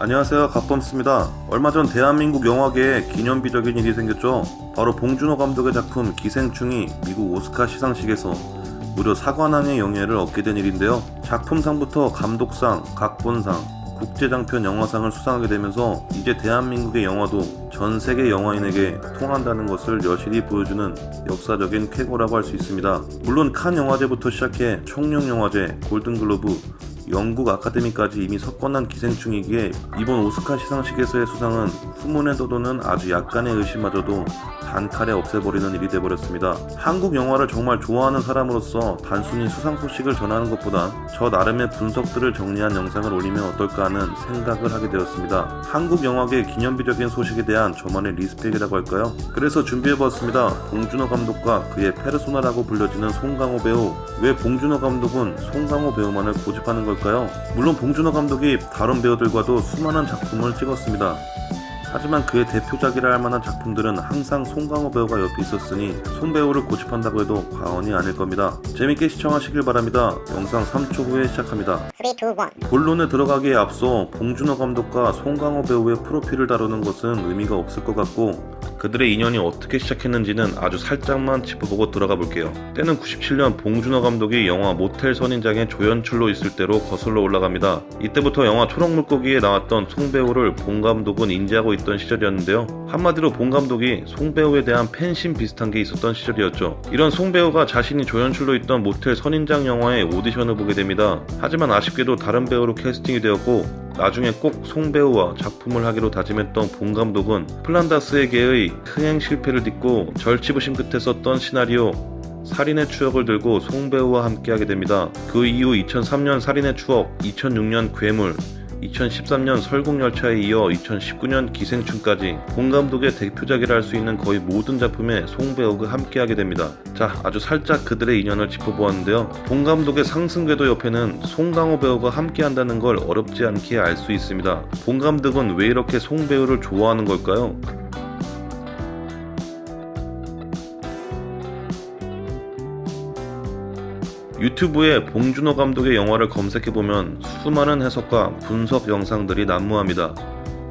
안녕하세요, 갓범스입니다. 얼마 전 대한민국 영화계에 기념비적인 일이 생겼죠. 바로 봉준호 감독의 작품 기생충이 미국 오스카 시상식에서 무려 사관왕의 영예를 얻게 된 일인데요. 작품상부터 감독상, 각본상, 국제장편 영화상을 수상하게 되면서 이제 대한민국의 영화도 전 세계 영화인에게 통한다는 것을 여실히 보여주는 역사적인 쾌거라고 할 수 있습니다. 물론 칸 영화제부터 시작해 총룡 영화제, 골든글로브, 영국 아카데미까지 이미 석권한 기생충이기에 이번 오스카 시상식에서의 수상은 후문에 떠도는 아주 약간의 의심마저도 단칼에 없애버리는 일이 돼버렸습니다. 한국 영화를 정말 좋아하는 사람으로서 단순히 수상 소식을 전하는 것보다 저 나름의 분석들을 정리한 영상을 올리면 어떨까 하는 생각을 하게 되었습니다. 한국 영화계 기념비적인 소식에 대한 저만의 리스펙이라고 할까요? 그래서 준비해보았습니다. 봉준호 감독과 그의 페르소나라고 불려지는 송강호 배우. 왜 봉준호 감독은 송강호 배우만을 고집하는 걸까요? 물론 봉준호 감독이 다른 배우들과도 수많은 작품을 찍었습니다. 하지만 그의 대표작이라 할 만한 작품들은 항상 송강호 배우가 옆에 있었으니 송 배우를 고집한다고 해도 과언이 아닐 겁니다. 재밌게 시청하시길 바랍니다. 영상 3초 후에 시작합니다. 3, 2, 1. 본론에 들어가기에 앞서 봉준호 감독과 송강호 배우의 프로필을 다루는 것은 의미가 없을 것 같고 그들의 인연이 어떻게 시작했는지는 아주 살짝만 짚어보고 들어가 볼게요. 때는 97년 봉준호 감독이 영화 모텔 선인장의 조연출로 있을 때로 거슬러 올라갑니다. 이때부터 영화 초록물고기에 나왔던 송 배우를 봉 감독은 인지하고 있던 시절이었는데요. 한마디로 봉 감독이 송 배우에 대한 팬심 비슷한 게 있었던 시절이었죠. 이런 송 배우가 자신이 조연출로 있던 모텔 선인장 영화에 오디션을 보게 됩니다. 하지만 아쉽게도 다른 배우로 캐스팅이 되었고 나중에 꼭 송 배우와 작품을 하기로 다짐했던 봉 감독은 플란다스에게의 흥행 실패를 딛고 절치부심 끝에 썼던 시나리오 살인의 추억을 들고 송 배우와 함께하게 됩니다. 그 이후 2003년 살인의 추억, 2006년 괴물, 2013년 설국열차에 이어 2019년 기생충까지 봉 감독의 대표작이라 할 수 있는 거의 모든 작품에 송 배우가 함께하게 됩니다. 자, 아주 살짝 그들의 인연을 짚어보았는데요. 봉 감독의 상승궤도 옆에는 송강호 배우가 함께한다는 걸 어렵지 않게 알 수 있습니다. 봉 감독은 왜 이렇게 송 배우를 좋아하는 걸까요? 유튜브에 봉준호 감독의 영화를 검색해보면 수많은 해석과 분석 영상들이 난무합니다.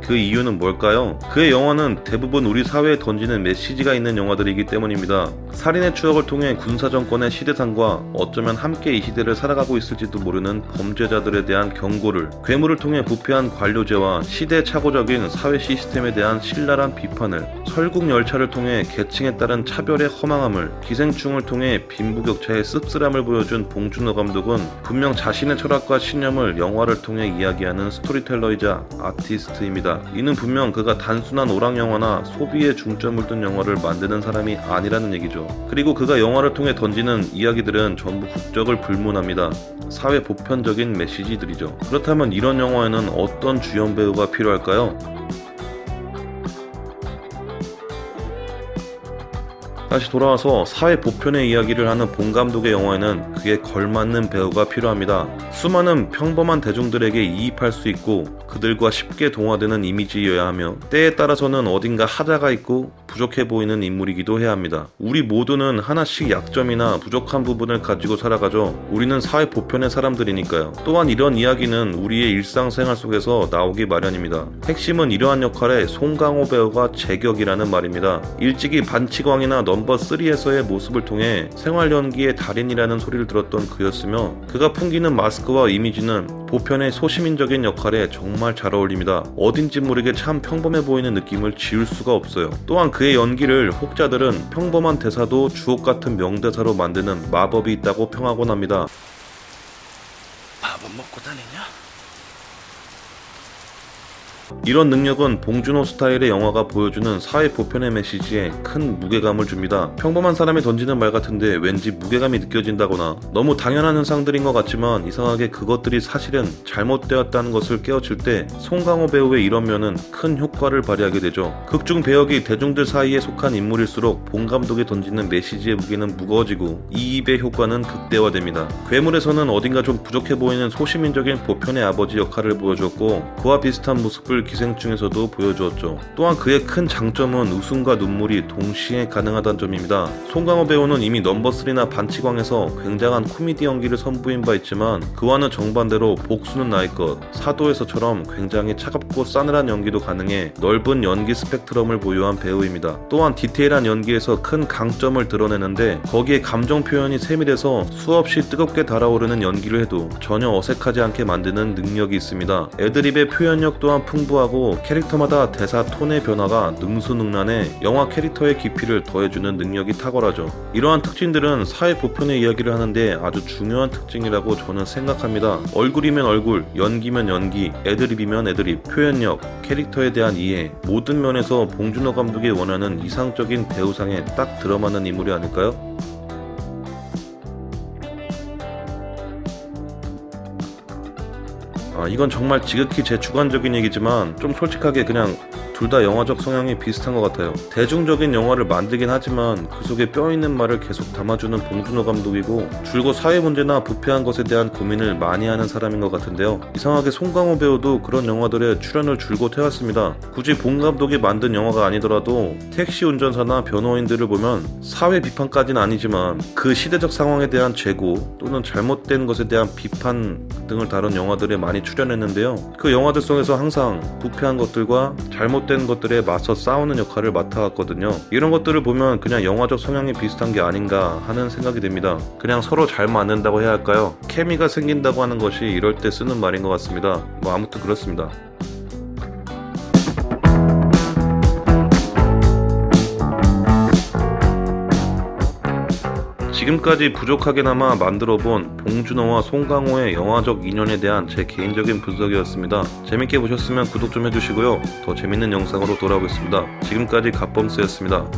그 이유는 뭘까요? 그의 영화는 대부분 우리 사회에 던지는 메시지가 있는 영화들이기 때문입니다. 살인의 추억을 통해 군사정권의 시대상과 어쩌면 함께 이 시대를 살아가고 있을지도 모르는 범죄자들에 대한 경고를, 괴물을 통해 부패한 관료제와 시대착오적인 사회 시스템에 대한 신랄한 비판을, 설국열차를 통해 계층에 따른 차별의 허망함을, 기생충을 통해 빈부격차의 씁쓸함을 보여준 봉준호 감독은 분명 자신의 철학과 신념을 영화를 통해 이야기하는 스토리텔러이자 아티스트입니다. 이는 분명 그가 단순한 오락영화나 소비에 중점을 둔 영화를 만드는 사람이 아니라는 얘기죠. 그리고 그가 영화를 통해 던지는 이야기들은 전부 국적을 불문합니다. 사회 보편적인 메시지들이죠. 그렇다면 이런 영화에는 어떤 주연 배우가 필요할까요? 다시 돌아와서 사회 보편의 이야기를 하는 봉 감독의 영화에는 그에 걸맞는 배우가 필요합니다. 수많은 평범한 대중들에게 이입할 수 있고 그들과 쉽게 동화되는 이미지여야 하며 때에 따라서는 어딘가 하자가 있고 부족해 보이는 인물이기도 해야 합니다. 우리 모두는 하나씩 약점이나 부족한 부분을 가지고 살아가죠. 우리는 사회 보편의 사람들이니까요. 또한 이런 이야기는 우리의 일상생활 속에서 나오기 마련입니다. 핵심은 이러한 역할에 송강호 배우가 제격이라는 말입니다. 일찍이 반치광이나 넘버3에서의 모습을 통해 생활 연기의 달인이라는 소리를 들었던 그였으며 그가 풍기는 마스크와 이미지는 보편의 소시민적인 역할에 정말 잘 어울립니다. 어딘지 모르게 참 평범해 보이는 느낌을 지울 수가 없어요. 또한 그의 연기를 혹자들은 평범한 대사도 주옥같은 명대사로 만드는 마법이 있다고 평하곤 합니다. 밥은 먹고 다니냐? 이런 능력은 봉준호 스타일의 영화가 보여주는 사회 보편의 메시지에 큰 무게감을 줍니다. 평범한 사람이 던지는 말 같은데 왠지 무게감이 느껴진다거나 너무 당연한 현상들인 것 같지만 이상하게 그것들이 사실은 잘못되었다는 것을 깨우칠 때 송강호 배우의 이런 면은 큰 효과를 발휘하게 되죠. 극중 배역이 대중들 사이에 속한 인물일수록 봉 감독이 던지는 메시지의 무게는 무거워지고 이입의 효과는 극대화됩니다. 괴물에서는 어딘가 좀 부족해 보이는 소시민적인 보편의 아버지 역할을 보여줬고 그와 비슷한 모습을 모습을 기생충에서도 보여주었죠. 또한 그의 큰 장점은 웃음과 눈물이 동시에 가능하다는 점입니다. 송강호 배우는 이미 넘버3나 반치광에서 굉장한 코미디 연기를 선보인 바 있지만 그와는 정반대로 복수는 나의 것, 사도에서처럼 굉장히 차갑고 싸늘한 연기도 가능해 넓은 연기 스펙트럼을 보유한 배우입니다. 또한 디테일한 연기에서 큰 강점을 드러내는데 거기에 감정 표현이 세밀해서 수없이 뜨겁게 달아오르는 연기를 해도 전혀 어색하지 않게 만드는 능력이 있습니다. 애드립의 표현력 또한 풍부하고 캐릭터마다 대사 톤의 변화가 능수능란해 영화 캐릭터의 깊이를 더해주는 능력이 탁월하죠. 이러한 특징들은 사회 보편의 이야기를 하는데 아주 중요한 특징이라고 저는 생각합니다. 얼굴이면 얼굴, 연기면 연기, 애드립이면 애드립, 표현력, 캐릭터에 대한 이해, 모든 면에서 봉준호 감독이 원하는 이상적인 배우상에 딱 들어맞는 인물이 아닐까요? 이건 정말 지극히 제 주관적인 얘기지만 좀 솔직하게 그냥 둘 다 영화적 성향이 비슷한 것 같아요. 대중적인 영화를 만들긴 하지만 그 속에 뼈있는 말을 계속 담아주는 봉준호 감독이고 줄곧 사회 문제나 부패한 것에 대한 고민을 많이 하는 사람인 것 같은데요. 이상하게 송강호 배우도 그런 영화들에 출연을 줄곧 해왔습니다. 굳이 봉 감독이 만든 영화가 아니더라도 택시 운전사나 변호인들을 보면 사회 비판까지는 아니지만 그 시대적 상황에 대한 재고 또는 잘못된 것에 대한 비판 등을 다룬 영화들에 많이 출연했는데요. 그 영화들 속에서 항상 부패한 것들과 잘못된 것들에 맞서 싸우는 역할을 맡아왔거든요. 이런 것들을 보면 그냥 영화적 성향이 비슷한 게 아닌가 하는 생각이 듭니다. 그냥 서로 잘 맞는다고 해야 할까요? 케미가 생긴다고 하는 것이 이럴 때 쓰는 말인 것 같습니다. 아무튼 그렇습니다. 지금까지 부족하게나마 만들어본 봉준호와 송강호의 영화적 인연에 대한 제 개인적인 분석이었습니다. 재밌게 보셨으면 구독 좀 해주시고요. 더 재밌는 영상으로 돌아오겠습니다. 지금까지 갓범스였습니다.